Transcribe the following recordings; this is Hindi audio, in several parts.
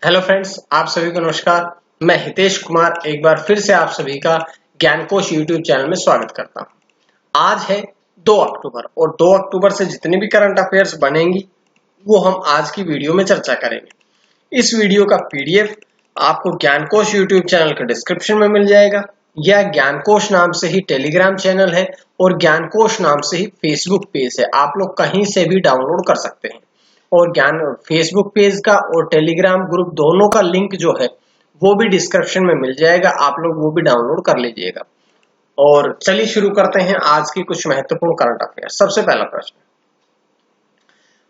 हेलो फ्रेंड्स, आप सभी को नमस्कार। मैं हितेश कुमार एक बार फिर से आप सभी का ज्ञानकोश यूट्यूब चैनल में स्वागत करता हूं। आज है 2 अक्टूबर और 2 अक्टूबर से जितनी भी करंट अफेयर्स बनेंगी वो हम आज की वीडियो में चर्चा करेंगे। इस वीडियो का पीडीएफ आपको ज्ञानकोश यूट्यूब चैनल के डिस्क्रिप्शन में मिल जाएगा। यह ज्ञानकोश नाम से ही टेलीग्राम चैनल है और ज्ञानकोश नाम से ही फेसबुक पेज है। आप लोग कहीं से भी डाउनलोड कर सकते हैं और ज्ञान फेसबुक पेज का और टेलीग्राम ग्रुप दोनों का लिंक जो है वो भी डिस्क्रिप्शन में मिल जाएगा। आप लोग वो भी डाउनलोड कर लीजिएगा। और चलिए शुरू करते हैं आज की कुछ महत्वपूर्ण करंट अफेयर। सबसे पहला प्रश्न,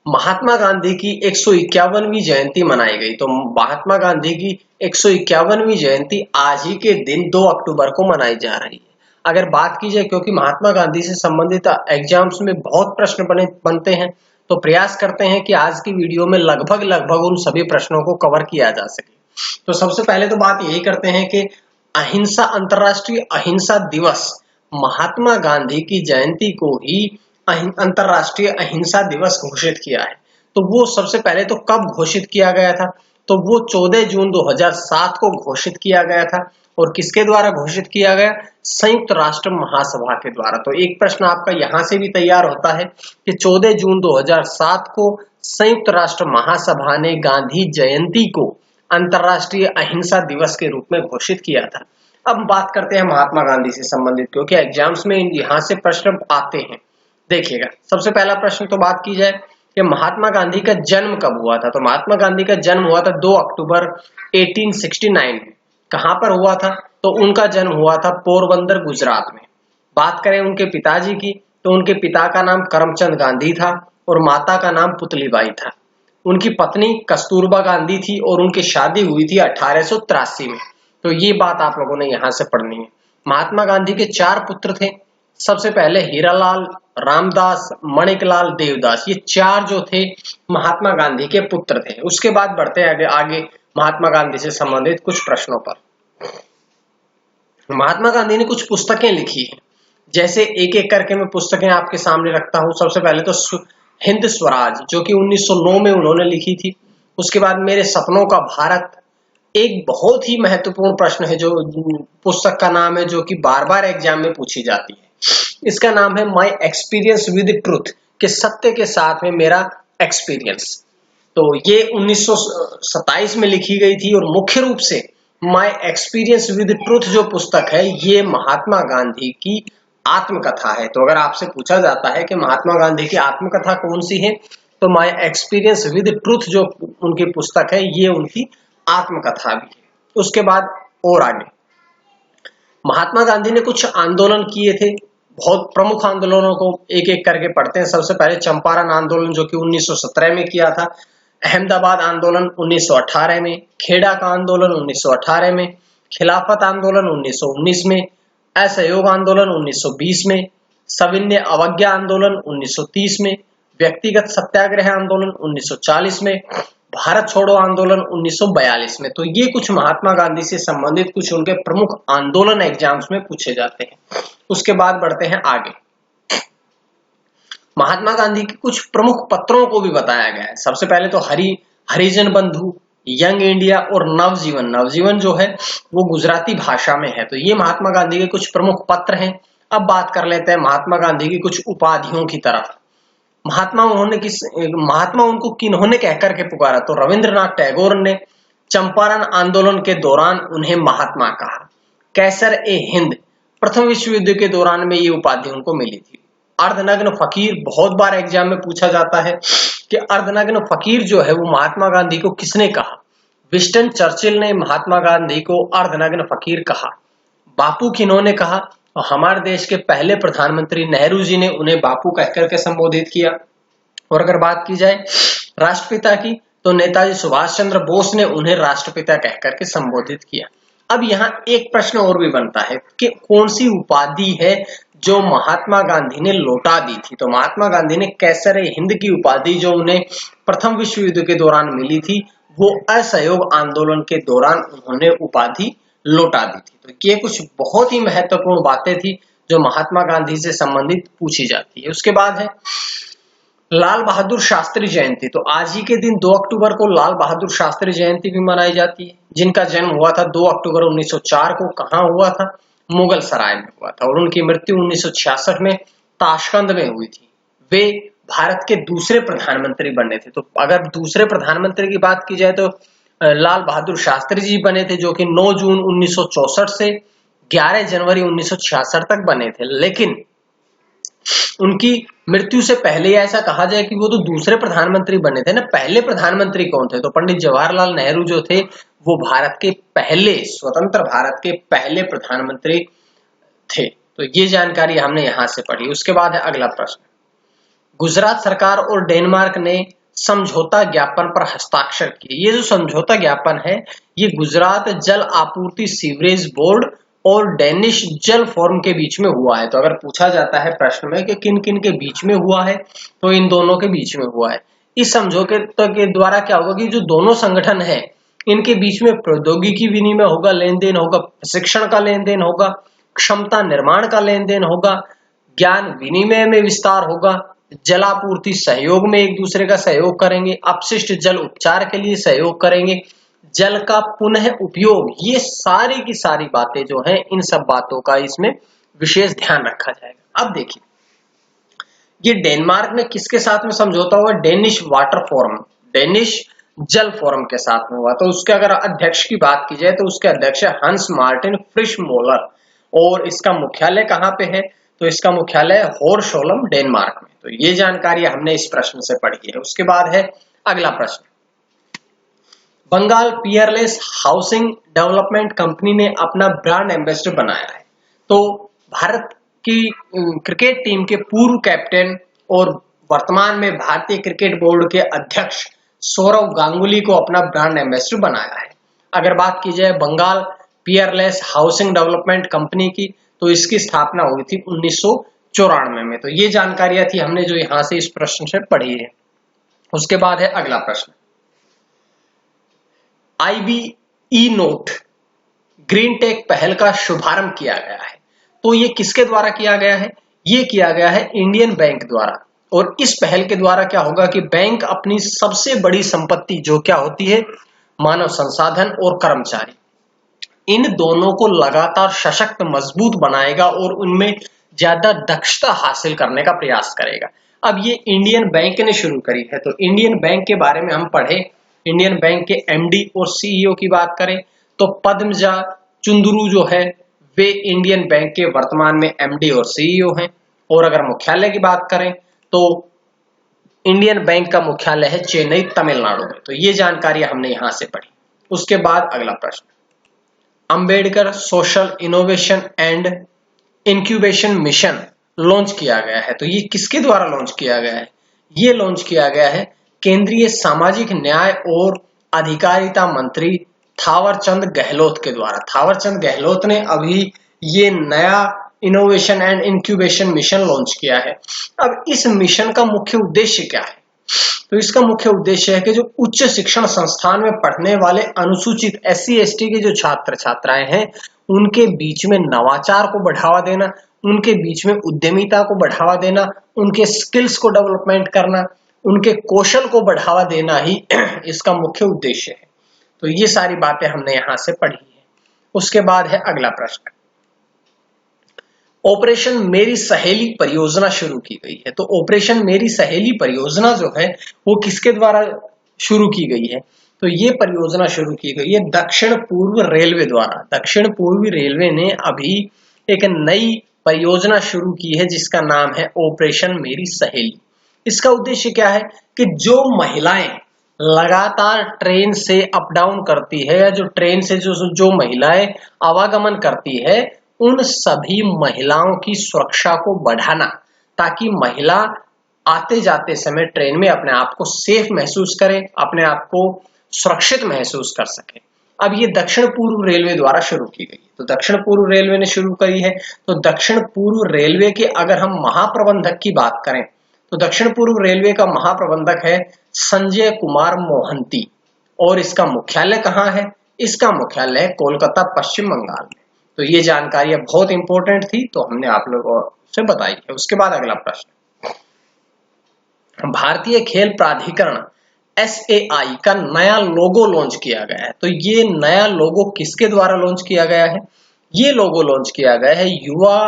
महात्मा गांधी की 151वीं जयंती मनाई गई। तो महात्मा गांधी की 151वीं जयंती आज ही के दिन 2 अक्टूबर को मनाई जा रही है। अगर बात की जाए, क्योंकि महात्मा गांधी से संबंधित एग्जाम्स में बहुत प्रश्न बनते हैं, तो प्रयास करते हैं कि आज की वीडियो में लगभग उन सभी प्रश्नों को कवर किया जा सके। तो सबसे पहले तो बात यही करते हैं कि अंतरराष्ट्रीय अहिंसा दिवस, महात्मा गांधी की जयंती को ही अंतरराष्ट्रीय अहिंसा दिवस घोषित किया है। तो वो सबसे पहले तो कब घोषित किया गया था? तो वो 14 जून 2007 को घोषित किया गया था। और किसके द्वारा घोषित किया गया? संयुक्त राष्ट्र महासभा के द्वारा। तो एक प्रश्न आपका यहां से भी तैयार होता है कि 14 जून 2007 को संयुक्त राष्ट्र महासभा ने गांधी जयंती को अंतरराष्ट्रीय अहिंसा दिवस के रूप में घोषित किया था। अब बात करते हैं महात्मा गांधी से संबंधित, क्योंकि एग्जाम्स में यहाँ से प्रश्न आते हैं। देखिएगा, सबसे पहला प्रश्न तो बात की जाए कि महात्मा गांधी का जन्म कब हुआ था। तो महात्मा गांधी का जन्म हुआ था 2 अक्टूबर 1869 में। कहां पर हुआ था? तो उनका जन्म हुआ था पोरबंदर, गुजरात में। बात करें उनके पिताजी की, तो उनके पिता का नाम करमचंद गांधी था और माता का नाम पुतलीबाई था। उनकी पत्नी कस्तूरबा गांधी थी और उनकी शादी हुई थी 1883 में। तो ये बात आप लोगों ने यहां से पढ़नी है। महात्मा गांधी के 4 पुत्र थे। सबसे पहले हीरालाल, रामदास, मणिकलाल, देवदास, ये 4 जो थे महात्मा गांधी के पुत्र थे। उसके बाद बढ़ते हैं आगे महात्मा गांधी से संबंधित कुछ प्रश्नों पर। महात्मा गांधी ने कुछ पुस्तकें लिखी हैं, जैसे एक एक करके मैं पुस्तकें आपके सामने रखता हूं। सबसे पहले तो हिंद स्वराज, जो कि 1909 में उन्होंने लिखी थी। उसके बाद मेरे सपनों का भारत, एक बहुत ही महत्वपूर्ण प्रश्न है, जो पुस्तक का नाम है, जो कि बार बार एग्जाम में पूछी जाती है। इसका नाम है माई एक्सपीरियंस विद ट्रूथ, कि सत्य के साथ में मेरा एक्सपीरियंस। तो ये 1927 में लिखी गई थी और मुख्य रूप से माई एक्सपीरियंस विद ट्रूथ जो पुस्तक है, ये महात्मा गांधी की आत्मकथा है। तो अगर आपसे पूछा जाता है कि महात्मा गांधी की आत्मकथा कौन सी है, तो माई एक्सपीरियंस विद ट्रूथ जो उनकी पुस्तक है, ये उनकी आत्मकथा भी है। उसके बाद और आगे महात्मा गांधी ने कुछ आंदोलन किए थे। बहुत प्रमुख आंदोलनों को एक एक करके पढ़ते हैं। सबसे पहले चंपारण आंदोलन, जो कि 1917 में किया था। अहमदाबाद आंदोलन 1918 में, खेड़ा का आंदोलन 1918 में, खिलाफत आंदोलन 1919 में, असहयोग आंदोलन 1920 में, सविनय अवज्ञा आंदोलन 1930 में, व्यक्तिगत सत्याग्रह आंदोलन 1940 में, भारत छोड़ो आंदोलन 1942 में। तो ये कुछ महात्मा गांधी से संबंधित कुछ उनके प्रमुख आंदोलन एग्जाम्स में पूछे जाते हैं। उसके बाद बढ़ते हैं आगे। महात्मा गांधी के कुछ प्रमुख पत्रों को भी बताया गया है। सबसे पहले तो हरिजन बंधु, यंग इंडिया और नवजीवन। नवजीवन जो है वो गुजराती भाषा में है। तो ये महात्मा गांधी के कुछ प्रमुख पत्र हैं। अब बात कर लेते हैं महात्मा गांधी की कुछ उपाधियों की तरफ। महात्मा उनको किन्होंने कहकर के पुकारा? तो रविंद्रनाथ टैगोर ने चंपारण आंदोलन के दौरान उन्हें महात्मा कहा। कैसर ए हिंद, प्रथम विश्व युद्ध के दौरान में ये उपाधि उनको मिली थी। अर्धनग्न फकीर, बहुत बार एग्जाम में पूछा जाता है कि अर्धनग्न फकीर जो है वो महात्मा गांधी को किसने कहा? विंस्टन चर्चिल ने महात्मा गांधी को अर्धनग्न फकीर कहा। बापू किन्होंने कहा? हमारे देश के पहले प्रधानमंत्री नेहरू जी ने उन्हें बापू कहकर के संबोधित किया। और अगर बात की जाए राष्ट्रपिता की, तो नेताजी सुभाष चंद्र बोस ने उन्हें राष्ट्रपिता कहकर के संबोधित किया। अब यहाँ एक प्रश्न और भी बनता है कि कौन सी उपाधि है जो महात्मा गांधी ने लौटा दी थी? तो महात्मा गांधी ने कैसर ए हिंद की उपाधि जो उन्हें प्रथम विश्व युद्ध के दौरान मिली थी, वो असहयोग आंदोलन के दौरान उन्होंने उपाधि लौटा दी थी। तो ये कुछ बहुत ही महत्वपूर्ण बातें थी जो महात्मा गांधी से संबंधित पूछी जाती है। उसके बाद है लाल बहादुर शास्त्री जयंती, तो आज ही के दिन 2 अक्टूबर को लाल बहादुर शास्त्री जयंती भी मनाई जाती है, जिनका जन्म हुआ था 2 अक्टूबर 1904 को। कहाँ हुआ था? मुगल सराय में हुआ था। और उनकी मृत्यु 1966 में ताशकंद में हुई थी। वे भारत के दूसरे प्रधानमंत्री बने थे। तो अगर दूसरे प्रधानमंत्री की बात की जाए तो लाल बहादुर शास्त्री जी बने थे, जो कि 9 जून 1964 से 11 जनवरी 1966 तक बने थे। लेकिन उनकी मृत्यु से पहले ऐसा कहा जाए कि वो तो दूसरे प्रधानमंत्री बने थे ना। पहले प्रधानमंत्री कौन थे? तो पंडित जवाहरलाल नेहरू जो थे वो भारत के पहले, स्वतंत्र भारत के पहले प्रधानमंत्री थे। तो ये जानकारी हमने यहां से पढ़ी। उसके बाद है अगला प्रश्न। गुजरात सरकार और डेनमार्क ने समझौता ज्ञापन पर हस्ताक्षर किए। ये जो समझौता ज्ञापन है ये गुजरात जल आपूर्ति सीवरेज बोर्ड और डेनिश जल फोरम के बीच में हुआ है। तो अगर पूछा जाता है प्रश्न में कि किन किन के बीच में हुआ है, तो इन दोनों के बीच में हुआ है। इस समझौते के द्वारा क्या होगा कि जो दोनों संगठन है इनके बीच में प्रौद्योगिकी विनिमय होगा, लेन देन होगा, प्रशिक्षण का लेन देन होगा, क्षमता निर्माण का लेन देन होगा, ज्ञान विनिमय में विस्तार होगा, जलापूर्ति सहयोग में एक दूसरे का सहयोग करेंगे, अपशिष्ट जल उपचार के लिए सहयोग करेंगे, जल का पुनः उपयोग। ये सारी की सारी बातें जो हैं, इन सब बातों का इसमें विशेष ध्यान रखा जाएगा। अब देखिए, ये डेनमार्क में किसके साथ में समझौता हुआ? डेनिश वाटर फोरम, डेनिश जल फोरम के साथ में हुआ। तो उसके अगर अध्यक्ष की बात की जाए तो उसके अध्यक्ष है हंस मार्टिन फ्रिश मोलर। और इसका मुख्यालय कहाँ पे है? तो इसका मुख्यालय होरशोलम, डेनमार्क में। तो ये जानकारी हमने इस प्रश्न से पढ़ी है। उसके बाद है अगला प्रश्न। Bengal Peerless housing development company ने अपना ब्रांड एम्बेसडर बनाया है। तो भारत की क्रिकेट टीम के पूर्व कैप्टन और वर्तमान में भारतीय क्रिकेट बोर्ड के अध्यक्ष सौरव गांगुली को अपना ब्रांड एम्बेसडर बनाया है। अगर बात की जाए Bengal Peerless housing development company की, तो इसकी स्थापना हुई थी 1994 में। तो ये जानकारियां थी हमने जो यहां से इस प्रश्न से पढ़ी है। उसके बाद है अगला प्रश्न। IBE नोट ग्रीन टेक पहल का शुभारंभ किया गया है। तो ये किसके द्वारा किया गया है? ये किया गया है इंडियन बैंक द्वारा। और इस पहल के द्वारा क्या होगा कि बैंक अपनी सबसे बड़ी संपत्ति जो क्या होती है, मानव संसाधन और कर्मचारी, इन दोनों को लगातार सशक्त मजबूत बनाएगा और उनमें ज्यादा दक्षता हासिल करने का प्रयास करेगा। अब ये इंडियन बैंक ने शुरू करी है। तो इंडियन बैंक के बारे में हम पढ़े, इंडियन बैंक के MD और CEO की बात करें तो पद्मजा चुंदरू जो है वे इंडियन बैंक के वर्तमान में MD और CEO हैं। और अगर मुख्यालय की बात करें तो इंडियन बैंक का मुख्यालय है चेन्नई, तमिलनाडु में। तो ये जानकारी हमने यहां से पढ़ी। उसके बाद अगला प्रश्न। Ambedkar social innovation and incubation mission launch किया गया है। तो ये किसके द्वारा लॉन्च किया गया है? ये लॉन्च किया गया है केंद्रीय सामाजिक न्याय और अधिकारिता मंत्री थावरचंद गहलोत के द्वारा। थावरचंद गहलोत ने अभी ये नया innovation and incubation mission launch किया है। अब इस मिशन का मुख्य उद्देश्य क्या है? तो इसका मुख्य उद्देश्य है कि जो उच्च शिक्षण संस्थान में पढ़ने वाले अनुसूचित SC ST के जो छात्र छात्राएं हैं उनके बीच में नवाचार को बढ़ावा देना, उनके बीच में उद्यमिता को बढ़ावा देना, उनके स्किल्स को डेवलपमेंट करना, उनके कौशल को बढ़ावा देना ही इसका मुख्य उद्देश्य है। तो ये सारी बातें हमने यहां से पढ़ी है। उसके बाद है अगला प्रश्न। ऑपरेशन मेरी सहेली परियोजना शुरू की गई है। तो ऑपरेशन मेरी सहेली परियोजना जो है वो किसके द्वारा शुरू की गई है? तो ये परियोजना शुरू की गई है दक्षिण पूर्व रेलवे द्वारा। दक्षिण पूर्वी रेलवे ने अभी एक नई परियोजना शुरू की है जिसका नाम है ऑपरेशन मेरी सहेली। इसका उद्देश्य क्या है कि जो महिलाएं लगातार ट्रेन से अप डाउन करती है या जो ट्रेन से जो महिलाएं आवागमन करती है उन सभी महिलाओं की सुरक्षा को बढ़ाना, ताकि महिला आते जाते समय ट्रेन में अपने आप को सेफ महसूस करे, अपने आप को सुरक्षित महसूस कर सके। अब ये दक्षिण पूर्व रेलवे द्वारा शुरू की गई। तो दक्षिण पूर्व रेलवे ने शुरू करी है। तो दक्षिण पूर्व रेलवे के अगर हम महाप्रबंधक की बात करें तो दक्षिण पूर्व रेलवे का महाप्रबंधक है संजय कुमार मोहंती। और इसका मुख्यालय कहाँ है? इसका मुख्यालय है कोलकाता, पश्चिम बंगाल में। तो ये जानकारियां बहुत इंपॉर्टेंट थी तो हमने आप लोगों से बताई है। उसके बाद अगला प्रश्न। भारतीय खेल प्राधिकरण SAI का नया लोगो लॉन्च किया गया है। तो ये नया लोगो किसके द्वारा लॉन्च किया गया है? ये लोगो लॉन्च किया गया है युवा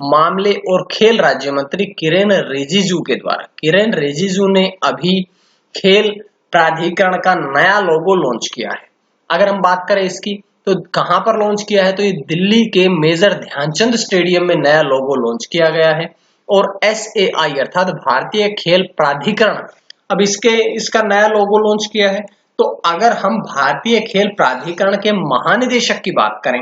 मामले और खेल राज्य मंत्री किरेन रिजिजू के द्वारा। किरेन रिजिजू ने अभी खेल प्राधिकरण का नया लोगो लॉन्च किया है। अगर हम बात करें इसकी, तो कहां पर लॉन्च किया है? तो ये दिल्ली के मेजर ध्यानचंद स्टेडियम में नया लोगो लॉन्च किया गया है। और SAI अर्थात भारतीय खेल प्राधिकरण अब इसका नया लोगो लॉन्च किया है। तो अगर हम भारतीय खेल प्राधिकरण के महानिदेशक की बात करें,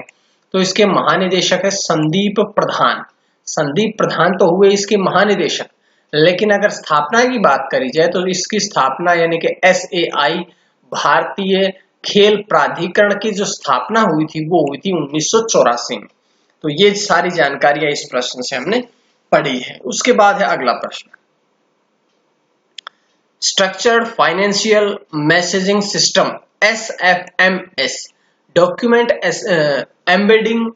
तो इसके महानिदेशक है संदीप प्रधान। संदीप प्रधान तो हुए इसके महानिदेशक, लेकिन अगर स्थापना की बात करी जाए तो इसकी स्थापना यानी कि SAI भारतीय खेल प्राधिकरण की जो स्थापना हुई थी वो हुई थी 1984 में। तो ये सारी जानकारियां इस प्रश्न से हमने पढ़ी है। उसके बाद है अगला प्रश्न, structured financial messaging system SFMS document embedding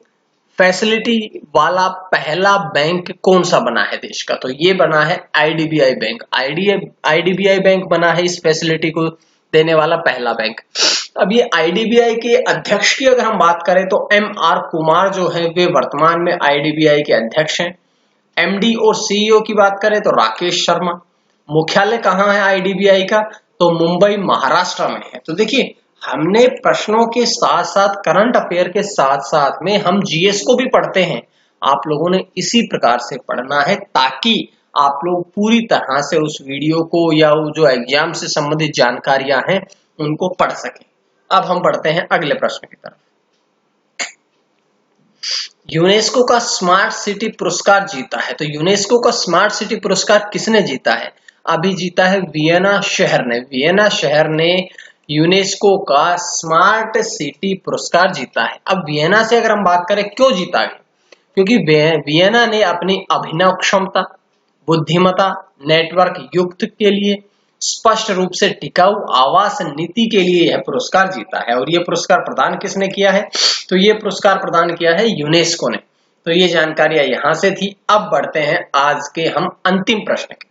facility वाला पहला बैंक कौन सा बना है देश का? तो ये बना है IDBI बैंक। IDBI बैंक बना है इस फैसिलिटी को देने वाला पहला बैंक। अब ये IDBI के अध्यक्ष की अगर हम बात करें तो MR कुमार जो है वे वर्तमान में IDBI के अध्यक्ष हैं। MD और CEO की बात करें तो राकेश शर्मा। मुख्यालय कहाँ है IDBI का? तो मुंबई महाराष्ट्र में है। तो देखिए, हमने प्रश्नों के साथ साथ करंट अफेयर के साथ साथ में हम GS को भी पढ़ते हैं। आप लोगों ने इसी प्रकार से पढ़ना है ताकि आप लोग पूरी तरह से उस वीडियो को या वो जो एग्जाम से संबंधित जानकारियां हैं उनको पढ़ सकें। अब हम बढ़ते हैं अगले प्रश्न की तरफ। यूनेस्को का स्मार्ट सिटी पुरस्कार जीता है। तो यूनेस्को का स्मार्ट सिटी पुरस्कार किसने जीता है? अभी जीता है वियना शहर ने। वियना शहर ने यूनेस्को का स्मार्ट सिटी पुरस्कार जीता है। अब वियना से अगर हम बात करें क्यों जीता है, क्योंकि वियना ने अपनी अभिनव क्षमता, बुद्धिमत्ता, नेटवर्क युक्त के लिए स्पष्ट रूप से टिकाऊ आवास नीति के लिए यह पुरस्कार जीता है। और यह पुरस्कार प्रदान किसने किया है? तो यह पुरस्कार प्रदान किया है यूनेस्को ने। तो ये जानकारियां यहां से थी। अब बढ़ते हैं आज के हम अंतिम प्रश्न की।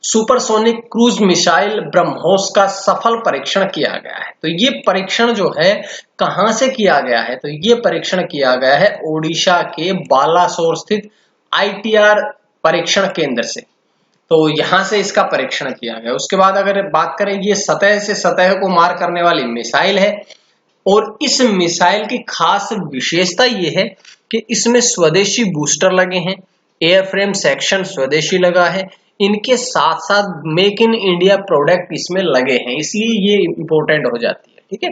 सुपरसोनिक क्रूज मिसाइल ब्रह्मोस का सफल परीक्षण किया गया है। तो ये परीक्षण जो है कहां से किया गया है? तो ये परीक्षण किया गया है ओडिशा के बालासोर स्थित ITR परीक्षण केंद्र से। तो यहां से इसका परीक्षण किया गया। उसके बाद अगर बात करें, ये सतह से सतह को मार करने वाली मिसाइल है। और इस मिसाइल की खास विशेषता ये है कि इसमें स्वदेशी बूस्टर लगे हैं, एयरफ्रेम सेक्शन स्वदेशी लगा है, इनके साथ साथ मेक इन इंडिया प्रोडक्ट इसमें लगे हैं, इसलिए ये इंपॉर्टेंट हो जाती है। ठीक है,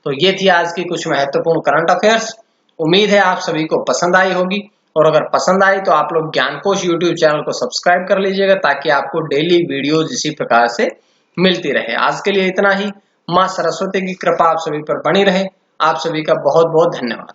तो ये थी आज की कुछ महत्वपूर्ण करंट अफेयर्स। उम्मीद है आप सभी को पसंद आई होगी, और अगर पसंद आई तो आप लोग ज्ञानकोश यूट्यूब चैनल को सब्सक्राइब कर लीजिएगा ताकि आपको डेली वीडियोज इसी प्रकार से मिलती रहे। आज के लिए इतना ही। मां सरस्वती की कृपा आप सभी पर बनी रहे। आप सभी का बहुत बहुत धन्यवाद।